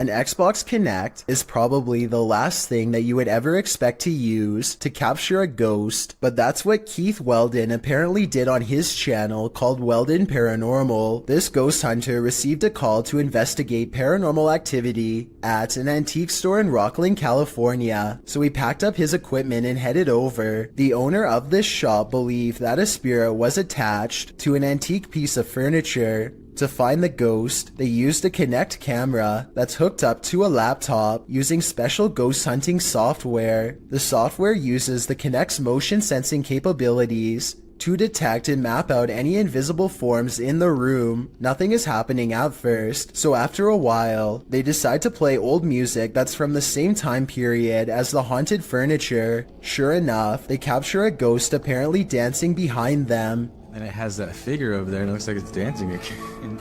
An Xbox Kinect is probably the last thing that you would ever expect to use to capture a ghost, but that's what Keith Weldon apparently did on his channel called Weldon Paranormal. This ghost hunter received a call to investigate paranormal activity at an antique store in Rocklin, California, so he packed up his equipment and headed over. The owner of this shop believed that a spirit was attached to an antique piece of furniture. To find the ghost, they used a Kinect camera that's hooked up to a laptop using special ghost hunting software. The software uses the Kinect's motion sensing capabilities to detect and map out any invisible forms in the room. Nothing is happening at first, so after a while, they decide to play old music that's from the same time period as the haunted furniture. Sure enough, they capture a ghost apparently dancing behind them. And it has that figure over there and it looks like it's dancing again.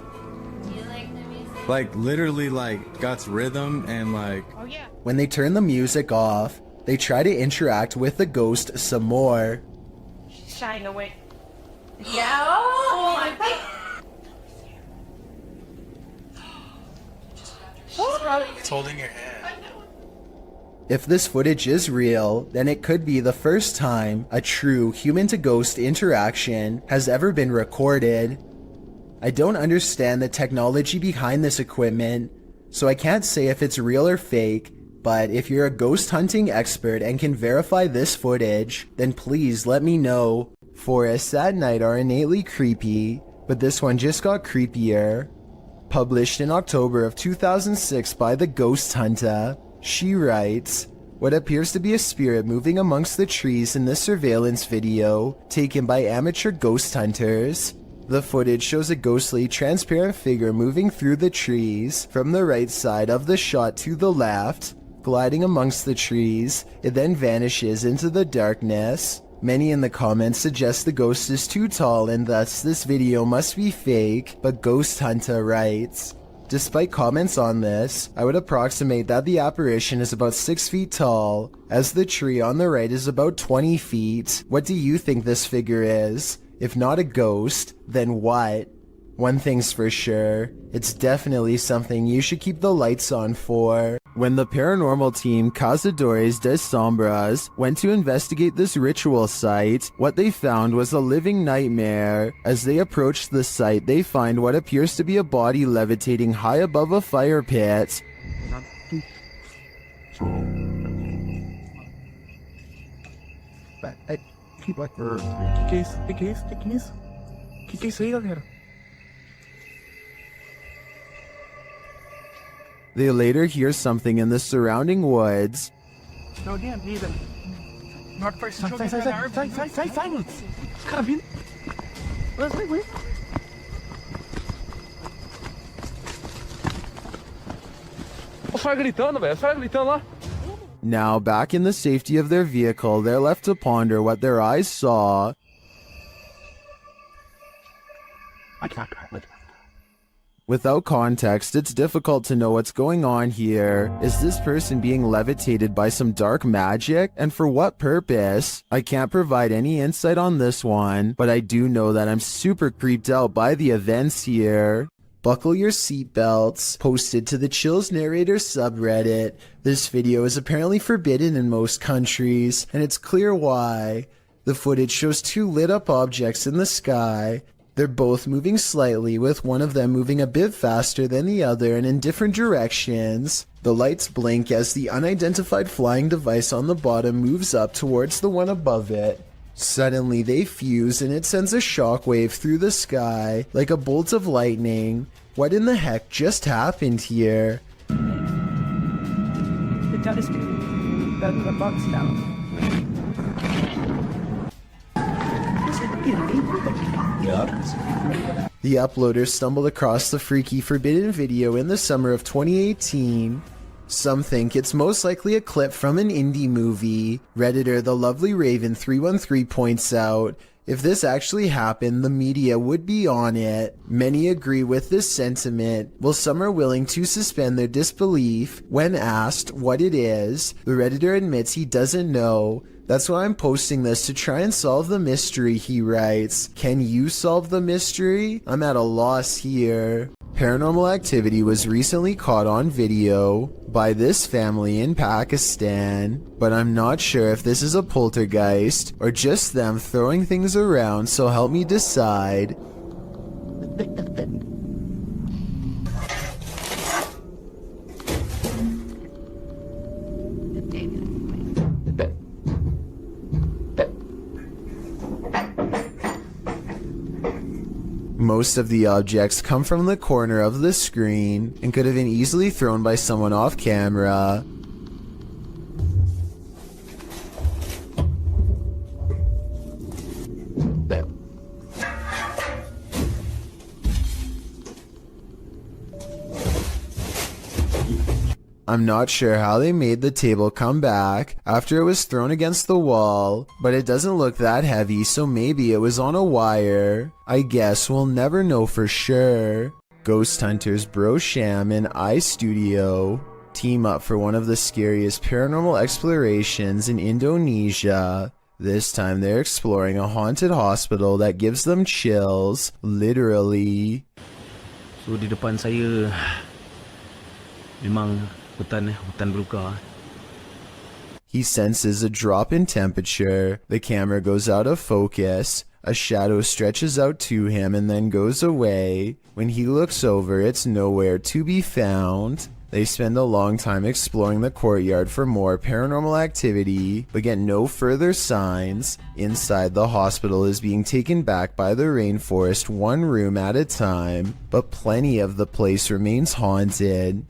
Do you like the music? Like literally like got rhythm and like... Oh yeah. When they turn the music off, they try to interact with the ghost some more. She's shying away. Yeah. Oh my god. It's holding your hand. If this footage is real, then it could be the first time a true human-to-ghost interaction has ever been recorded. I don't understand the technology behind this equipment, so I can't say if it's real or fake, but if you're a ghost hunting expert and can verify this footage, then please let me know. Forests at night are innately creepy, but this one just got creepier. Published in October of 2006 by The Ghost Hunter, she writes, "What appears to be a spirit moving amongst the trees in this surveillance video, taken by amateur ghost hunters. The footage shows a ghostly, transparent figure moving through the trees from the right side of the shot to the left, gliding amongst the trees. It then vanishes into the darkness. Many in the comments suggest the ghost is too tall and thus this video must be fake, but Ghost Hunter writes, despite comments on this, I would approximate that the apparition is about 6 feet tall, as the tree on the right is about 20 feet. What do you think this figure is? If not a ghost, then what? One thing's for sure, it's definitely something you should keep the lights on for." When the paranormal team Cazadores de Sombras went to investigate this ritual site, what they found was a living nightmare. As they approached the site, they find what appears to be a body levitating high above a fire pit. Que isso aí, galera? They later hear something in the surrounding woods. Não tem a vida. Not for sai, mano. Os caras vindo. Vai. Os caras gritando, velho. Os caras gritando lá. Now, back in the safety of their vehicle, they're left to ponder what their eyes saw. Without context, it's difficult to know what's going on here. Is this person being levitated by some dark magic? And for what purpose? I can't provide any insight on this one, but I do know that I'm super creeped out by the events here. Buckle your seatbelts. Posted to the Chills Narrator subreddit. This video is apparently forbidden in most countries, and it's clear why. The footage shows two lit up objects in the sky. They're both moving slightly, with one of them moving a bit faster than the other and in different directions. The lights blink as the unidentified flying device on the bottom moves up towards the one above it. Suddenly they fuse and it sends a shockwave through the sky like a bolt of lightning. What in the heck just happened here? The telescope. That's the box down. The uploader stumbled across the freaky forbidden video in the summer of 2018. Some think it's most likely a clip from an indie movie. Redditor The Lovely Raven 313 points out, if this actually happened, the media would be on it. Many agree with this sentiment, while some are willing to suspend their disbelief. When asked what it is, the Redditor admits he doesn't know. That's why I'm posting this, to try and solve the mystery, he writes. Can you solve the mystery? I'm at a loss here. Paranormal activity was recently caught on video by this family in Pakistan, but I'm not sure if this is a poltergeist or just them throwing things around, so help me decide. Most of the objects come from the corner of the screen and could have been easily thrown by someone off camera. I'm not sure how they made the table come back after it was thrown against the wall, but it doesn't look that heavy, so maybe it was on a wire. I guess we'll never know for sure. Ghost hunters Bro Sham and iStudio team up for one of the scariest paranormal explorations in Indonesia. This time they're exploring a haunted hospital that gives them chills, literally. So di depan saya memang hutan belukar. He senses a drop in temperature. The camera goes out of focus. A shadow stretches out to him and then goes away. When he looks over, it's nowhere to be found. They spend a long time exploring the courtyard for more paranormal activity, but get no further signs. Inside, the hospital is being taken back by the rainforest one room at a time, but plenty of the place remains haunted.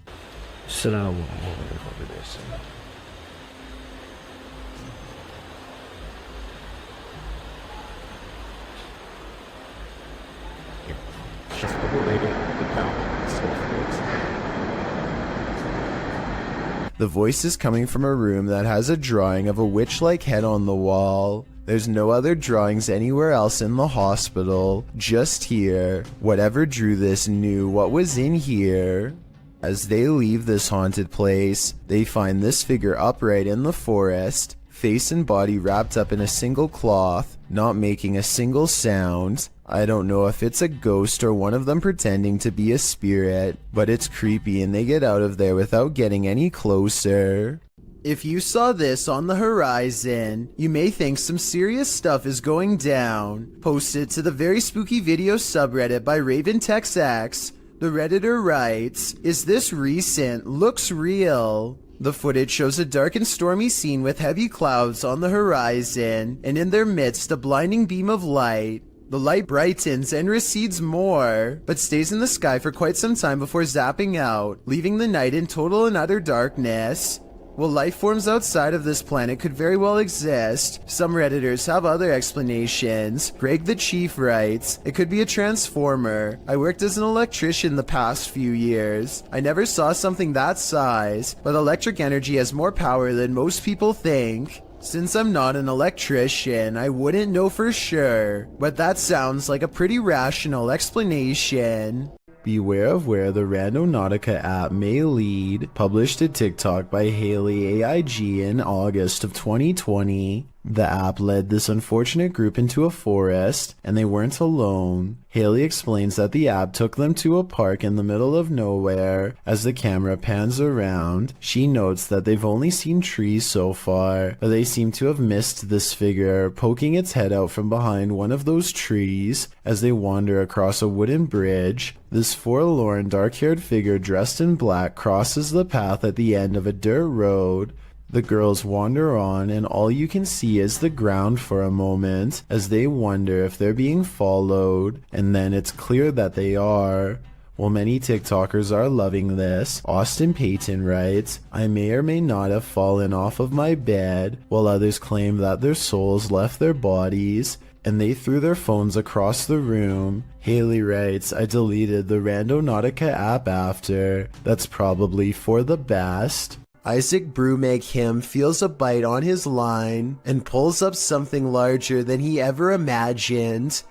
The voice is coming from a room that has a drawing of a witch-like head on the wall. There's no other drawings anywhere else in the hospital, just here. Whatever drew this knew what was in here. As they leave this haunted place, they find this figure upright in the forest, face and body wrapped up in a single cloth, not making a single sound. I don't know if it's a ghost or one of them pretending to be a spirit, but it's creepy and they get out of there without getting any closer. If you saw this on the horizon, you may think some serious stuff is going down. Posted to the Very Spooky Video subreddit by RavenTexX, the Redditor writes, "Is this recent? Looks real." The footage shows a dark and stormy scene with heavy clouds on the horizon, and in their midst a blinding beam of light. The light brightens and recedes more, but stays in the sky for quite some time before zapping out, leaving the night in total and utter darkness. While life forms outside of this planet could very well exist, some Redditors have other explanations. Greg the Chief writes, "It could be a transformer. I worked as an electrician the past few years. I never saw something that size, but electric energy has more power than most people think. Since I'm not an electrician, I wouldn't know for sure, but that sounds like a pretty rational explanation." Beware of where the Randonautica app may lead. Published to TikTok by Haley AIG in August of 2020. The app led this unfortunate group into a forest, and they weren't alone. Haley explains that the app took them to a park in the middle of nowhere. As the camera pans around, she notes that they've only seen trees so far, but they seem to have missed this figure poking its head out from behind one of those trees. As they wander across a wooden bridge, this forlorn dark-haired figure dressed in black crosses the path at the end of a dirt road. The girls wander on, and all you can see is the ground for a moment as they wonder if they're being followed, and then it's clear that they are. While many TikTokers are loving this, Austin Payton writes, "I may or may not have fallen off of my bed," while others claim that their souls left their bodies and they threw their phones across the room. Haley writes, "I deleted the Randonautica app after. That's probably for the best." Isaac Brumeg him feels a bite on his line and pulls up something larger than he ever imagined.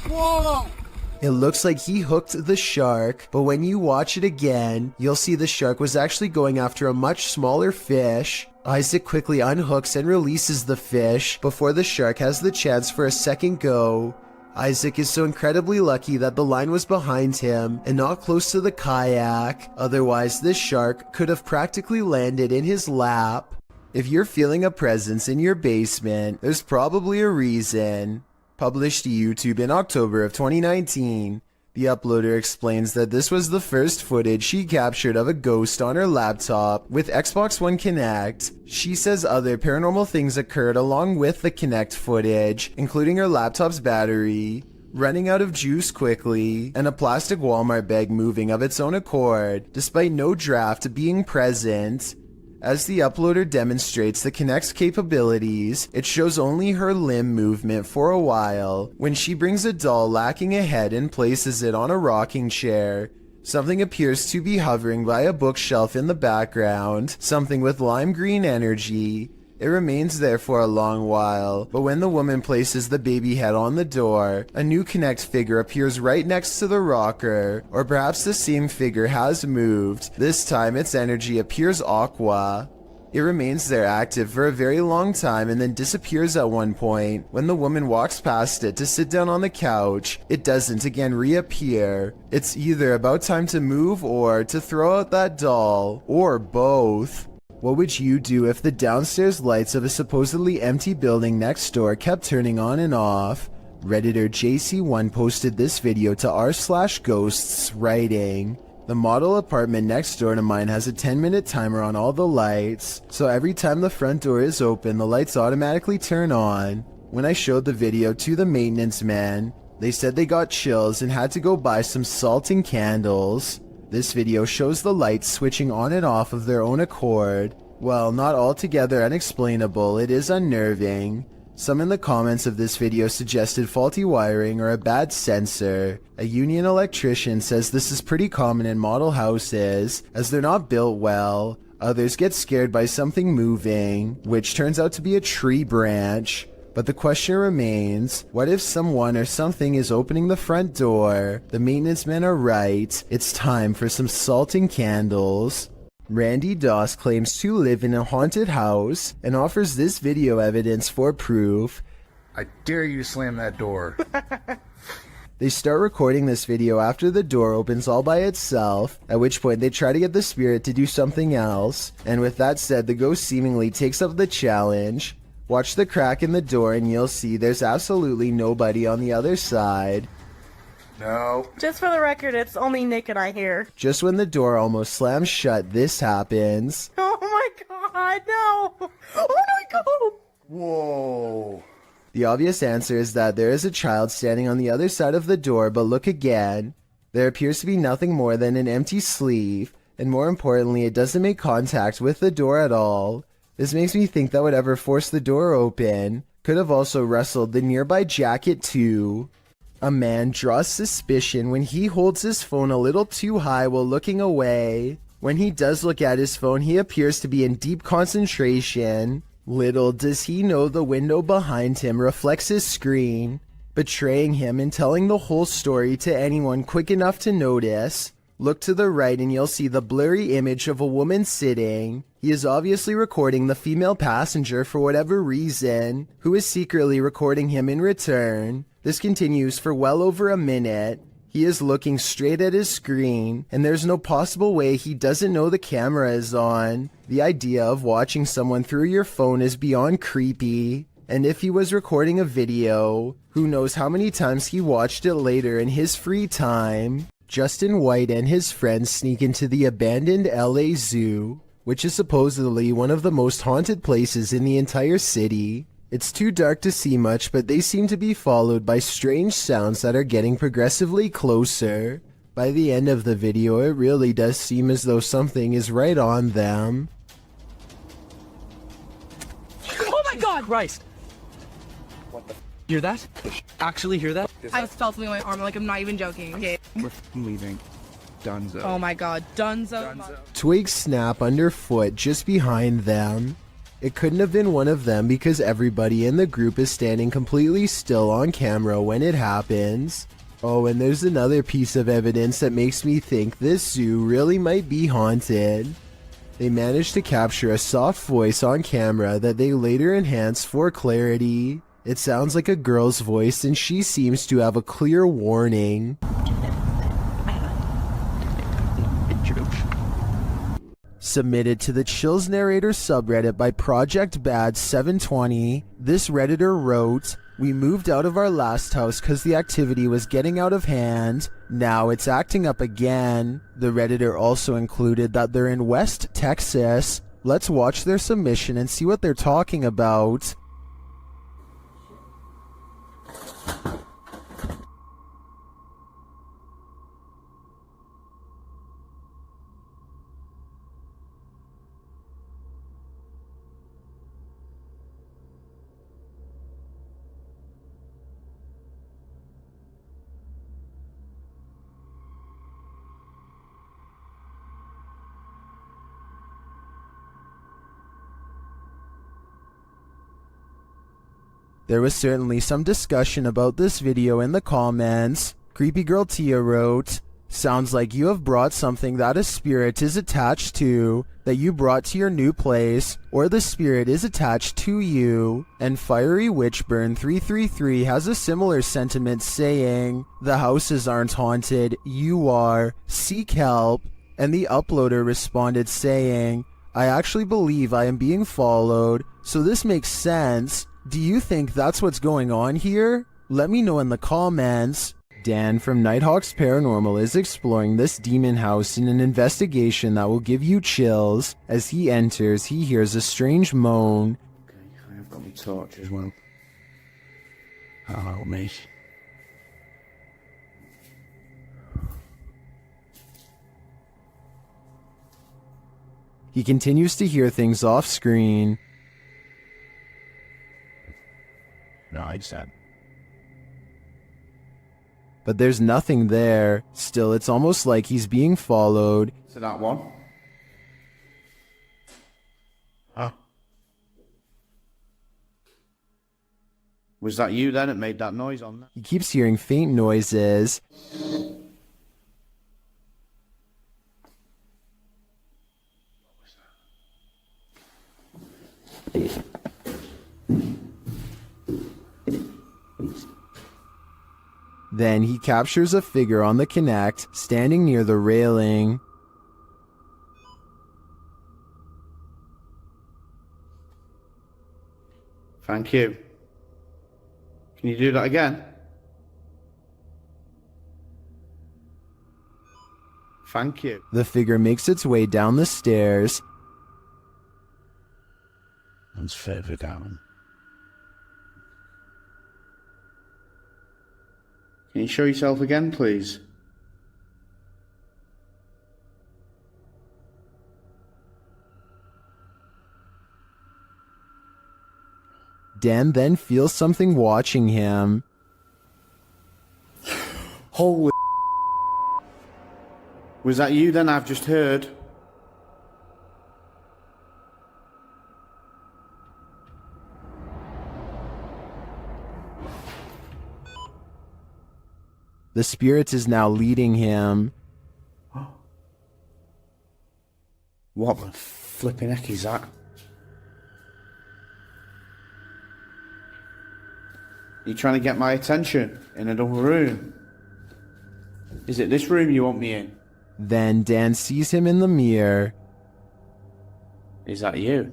Whoa! It looks like he hooked the shark, but when you watch it again, you'll see the shark was actually going after a much smaller fish. Isaac quickly unhooks and releases the fish before the shark has the chance for a second go. Isaac is so incredibly lucky that the line was behind him and not close to the kayak, otherwise this shark could have practically landed in his lap. If you're feeling a presence in your basement, there's probably a reason. Published to YouTube in October of 2019, the uploader explains that this was the first footage she captured of a ghost on her laptop with Xbox One Kinect. She says other paranormal things occurred along with the Kinect footage, including her laptop's battery running out of juice quickly, and a plastic Walmart bag moving of its own accord, despite no draft being present. As the uploader demonstrates the Kinect's capabilities, it shows only her limb movement for a while. When she brings a doll lacking a head and places it on a rocking chair, something appears to be hovering by a bookshelf in the background, something with lime green energy. It remains there for a long while, but when the woman places the baby head on the door, a new Kinect figure appears right next to the rocker, or perhaps the same figure has moved. This time its energy appears aqua. It remains there active for a very long time and then disappears at one point. When the woman walks past it to sit down on the couch, it doesn't again reappear. It's either about time to move or to throw out that doll, or both. What would you do if the downstairs lights of a supposedly empty building next door kept turning on and off? Redditor JC1 posted this video to r/ghosts, writing, "The model apartment next door to mine has a 10-minute timer on all the lights, so every time the front door is open, the lights automatically turn on. When I showed the video to the maintenance man, they said they got chills and had to go buy some salt and candles." This video shows the lights switching on and off of their own accord. Well, not altogether unexplainable, it is unnerving. Some in the comments of this video suggested faulty wiring or a bad sensor. A union electrician says this is pretty common in model houses, as they're not built well. Others get scared by something moving, which turns out to be a tree branch. But the question remains, what if someone or something is opening the front door? The maintenance men are right, it's time for some salt and candles. Randy Doss claims to live in a haunted house and offers this video evidence for proof. I dare you to slam that door. They start recording this video after the door opens all by itself, at which point they try to get the spirit to do something else. And with that said, the ghost seemingly takes up the challenge. Watch the crack in the door and you'll see there's absolutely nobody on the other side. No. Just for the record, it's only Nick and I here. Just when the door almost slams shut, this happens. Oh my god, no! Oh my god! Whoa. The obvious answer is that there is a child standing on the other side of the door, but look again. There appears to be nothing more than an empty sleeve, and more importantly, it doesn't make contact with the door at all. This makes me think that whatever forced the door open could have also rustled the nearby jacket too. A man draws suspicion when he holds his phone a little too high while looking away. When he does look at his phone, he appears to be in deep concentration. Little does he know the window behind him reflects his screen, betraying him and telling the whole story to anyone quick enough to notice. Look to the right and you'll see the blurry image of a woman sitting. He is obviously recording the female passenger for whatever reason, who is secretly recording him in return. This continues for well over a minute. He is looking straight at his screen, and there's no possible way he doesn't know the camera is on. The idea of watching someone through your phone is beyond creepy. And if he was recording a video, who knows how many times he watched it later in his free time. Justin White and his friends sneak into the abandoned LA Zoo, which is supposedly one of the most haunted places in the entire city. It's too dark to see much, but they seem to be followed by strange sounds that are getting progressively closer. By the end of the video, it really does seem as though something is right on them. Oh my god! Christ! What the hear that? Actually hear that? I felt something on my arm, like I'm not even joking. Okay. We're leaving. Dunzo. Oh my god, Dunzo. Twigs snap underfoot just behind them. It couldn't have been one of them because everybody in the group is standing completely still on camera when it happens. Oh, and there's another piece of evidence that makes me think this zoo really might be haunted. They managed to capture a soft voice on camera that they later enhanced for clarity. It sounds like a girl's voice and she seems to have a clear warning. Submitted to the Chills Narrator subreddit by Project Bad 720, this Redditor wrote, "We moved out of our last house cause the activity was getting out of hand. Now it's acting up again." The Redditor also included that they're in West Texas. Let's watch their submission and see what they're talking about. There was certainly some discussion about this video in the comments. Creepy Girl Tia wrote, "Sounds like you have brought something that a spirit is attached to, that you brought to your new place, or the spirit is attached to you." And Fiery Witchburn 333 has a similar sentiment saying, "The houses aren't haunted, you are. Seek help." And the uploader responded saying, "I actually believe I am being followed, so this makes sense. Do you think that's what's going on here? Let me know in the comments." Dan from Nighthawks Paranormal is exploring this demon house in an investigation that will give you chills. As he enters, he hears a strange moan. Okay, I have got my torch as well. Hello, mate. He continues to hear things off screen. No, I said. But there's nothing there. Still, it's almost like he's being followed. So that one. Huh? Was that you then that made that noise on that? He keeps hearing faint noises. Then he captures a figure on the Connect, standing near the railing. Thank you. Can you do that again? Thank you. The figure makes its way down the stairs. One's further down. Can you show yourself again, please? Dan then feels something watching him. Holy... Was that you then I've just heard? The spirit is now leading him. What the flipping heck is that? You trying to get my attention in another room? Is it this room you want me in? Then Dan sees him in the mirror. Is that you?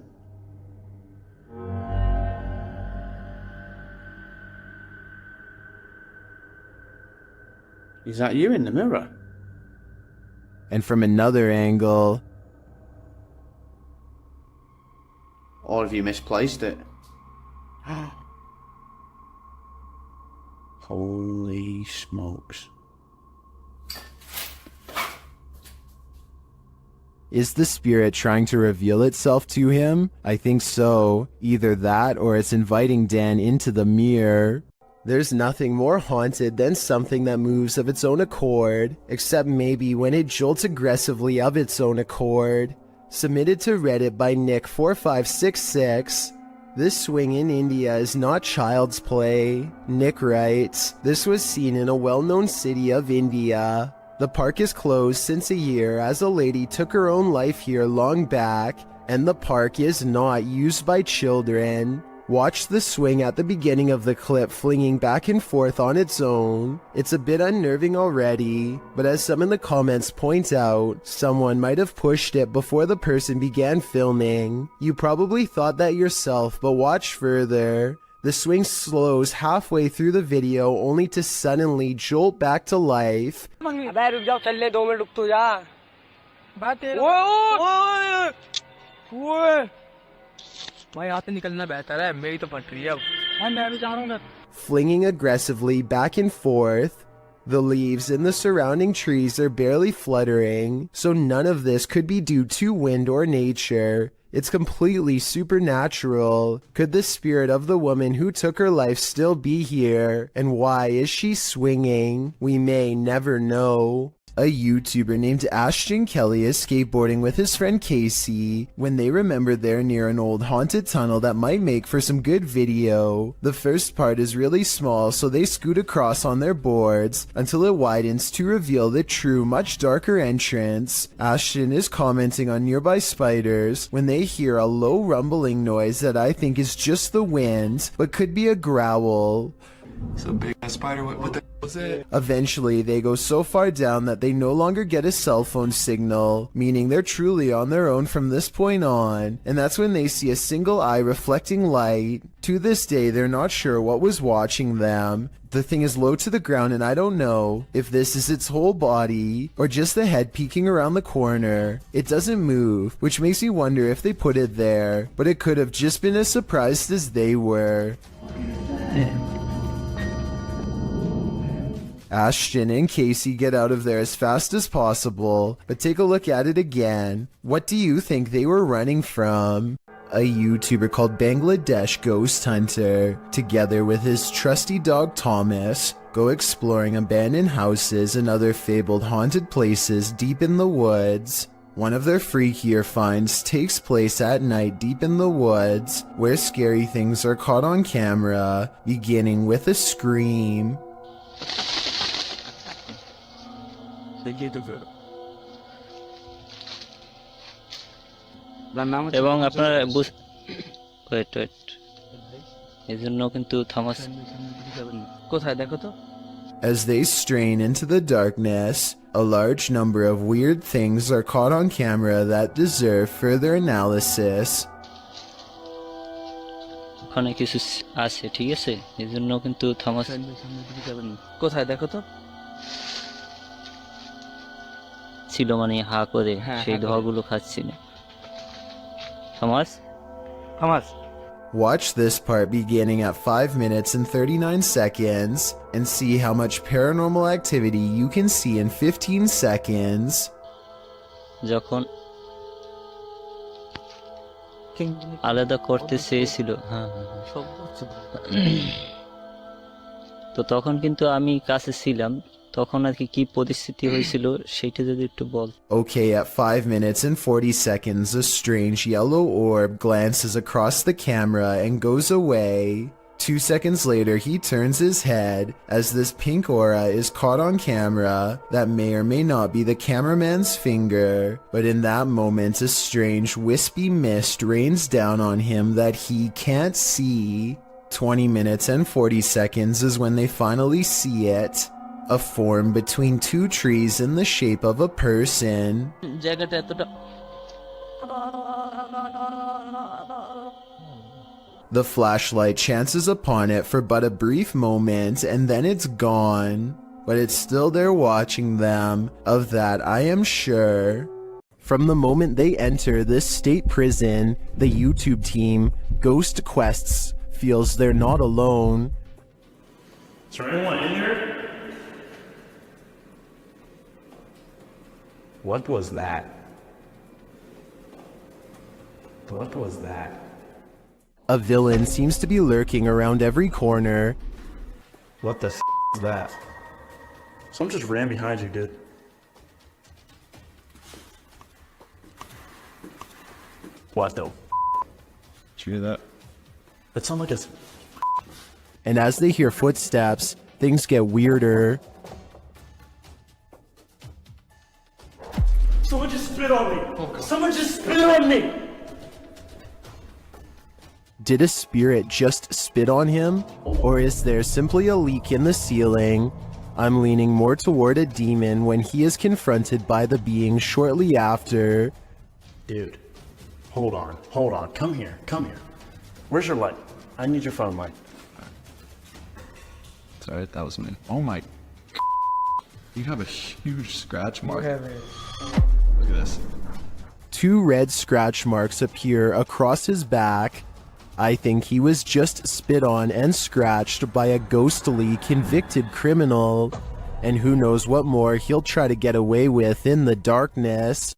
Is that you in the mirror? And from another angle... Or have you misplaced it? Holy smokes. Is the spirit trying to reveal itself to him? I think so. Either that or it's inviting Dan into the mirror. There's nothing more haunted than something that moves of its own accord, except maybe when it jolts aggressively of its own accord. Submitted to Reddit by Nick4566. This swing in India is not child's play. Nick writes, "This was seen in a well-known city of India. The park is closed since a year as a lady took her own life here long back, and the park is not used by children. Watch the swing at the beginning of the clip flinging back and forth on its own. It's a bit unnerving already, but as some in the comments point out, someone might have pushed it before the person began filming. You probably thought that yourself, but watch further. The swing slows halfway through the video only to suddenly jolt back to life. Flinging aggressively back and forth. The leaves in the surrounding trees are barely fluttering, so none of this could be due to wind or nature. It's completely supernatural. Could the spirit of the woman who took her life still be here? And why is she swinging? We may never know. A YouTuber named Ashton Kelly is skateboarding with his friend Casey when they remember they're near an old haunted tunnel that might make for some good video. The first part is really small, so they scoot across on their boards until it widens to reveal the true, much darker entrance. Ashton is commenting on nearby spiders when they hear a low rumbling noise that I think is just the wind, but could be a growl. It's a big ass spider. What the was it? Eventually, they go so far down that they no longer get a cell phone signal, meaning they're truly on their own from this point on, and that's when they see a single eye reflecting light. To this day, they're not sure what was watching them. The thing is low to the ground, and I don't know if this is its whole body or just the head peeking around the corner. It doesn't move, which makes me wonder if they put it there, but it could have just been as surprised as they were. Ashton and Casey get out of there as fast as possible, but take a look at it again. What do you think they were running from? A YouTuber called Bangladesh Ghost Hunter, together with his trusty dog Thomas, go exploring abandoned houses and other fabled haunted places deep in the woods. One of their freakier finds takes place at night deep in the woods, where scary things are caught on camera, beginning with a scream. এবং আপনারা wait এই জন্য কিন্তু Thomas কোথায় দেখো তো। As they strain into the darkness, a large number of weird things are caught on camera that deserve further analysis. ওখানে কিছু আছে, ঠিক আছে, এই জন্য কিন্তু থমাস কোথায় দেখো তো ছিল, মানে হা করে সেই ধোঁয়াগুলো খাচ্ছিল। Thomas Thomas Watch this part beginning at 5 minutes and 39 seconds and see how much paranormal activity you can see in 15 seconds. যখন আলাদা করতে চেয়েছিল, তো তখন কিন্তু আমি কাছে ছিলাম, তখন আর কি পরিস্থিতি হয়েছিল সেইটা যদি একটু বল। Okay, at 5 minutes and 40 seconds, a strange yellow orb glances across the camera and goes away. 2 seconds later, he turns his head as this pink aura is caught on camera that may or may not be the cameraman's finger, but in that moment, a strange wispy mist rains down on him that he can't see. 20 minutes and 40 seconds is when they finally see it. A form between two trees in the shape of a person. The flashlight chances upon it for but a brief moment and then it's gone. But it's still there watching them, of that I am sure. From the moment they enter this state prison, the YouTube team, Ghost Quests, feels they're not alone. Is there anyone in here? What was that? What was that? A villain seems to be lurking around every corner. What the is that? Someone just ran behind you, dude. What the? Did you hear that? That sounded like a... And as they hear footsteps, things get weirder. Someone just spit on me! Someone just spit on me! Did a spirit just spit on him? Or is there simply a leak in the ceiling? I'm leaning more toward a demon when he is confronted by the being shortly after. Dude, hold on. Come here. Where's your light? I need your phone light. Sorry, that was me. Oh my. You have a huge scratch mark. Look at this. 2 red scratch marks appear across his back. I think he was just spit on and scratched by a ghostly convicted criminal. And who knows what more he'll try to get away with in the darkness.